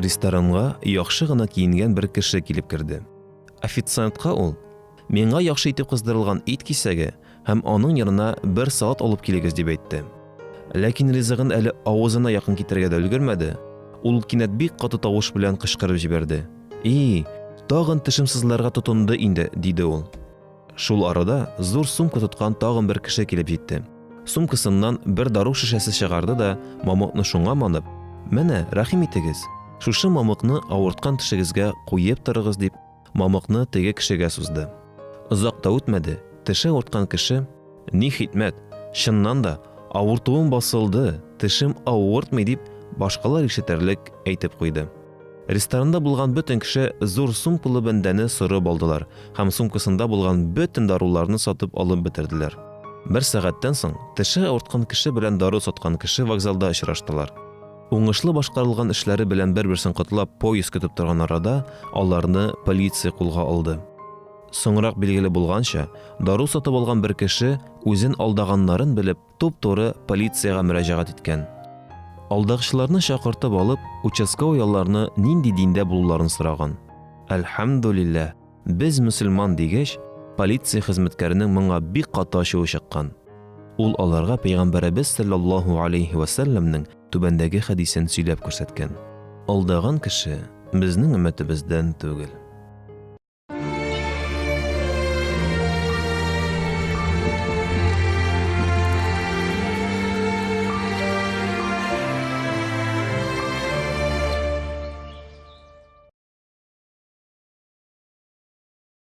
Ресторанга яхшы гына киенгән бер кеше килеп керде. Официантка ул: "Миңа яхшы итеп кыздырылган ит кисәге һәм аның янына бер салат алып килегез" дип әйтте. Ләкин ризыгын әле авызына якын китергә дә өлгермәде. Ул кинәт бик каты тавыш белән кычкырып җибәрде. Тагын тешем сызларга тотынды инде", диде ул. Шул арада зур сумка тоткан тагын бер кеше килеп җитте. Сумкасыннан бер дару шешәсе чыгарды да, мамыкны шуңа манып: "Менә, рәхим итегез. Шушы мамыкны авырткан тешегезгә куеп торыгыз", дип, мамыкны теге кешегә сузды. Озак та үтмәде, теше авырткан кеше: "Ни хикмәт, чыннан да авыртуым басылды, тешем авыртмый", дип, башкалар ишетерлек әйтеп куйды. Ресторанда булган бөтен кеше зур сумкалы бәндәне сырып алдылар һәм сумкасында булган бөтен даруларны сатып алып бетерделәр. Бер сәгатьтән соң теше авырткан кеше белән дару саткан кеше вокзалда очраштылар. Уңышлы башкарылган эшләре белән бер-берсен котлап поезд көтеп торган арада аларны полиция кулга алды. Соңрак билгеле булганча, дару сатып алган бер кеше үзен алдаганнарын белеп, туп-туры полицияга мөрәҗәгать иткән. Алдагычларны чакыртып алып, участковый аларны нинди диндә булуларын сораган. Әлхәмдүлилләһ, без мөселман дигәч, полиция хезмәткәренең моңа бик каты ачуы чыккан. Ул аларга Пәйгамбәрбез саллаллаһу алейһи ва сәлләмнең түбәндәге хәдисен сөйләп күрсәткән. Алдаган кеше безнең өммәтебездән түгел.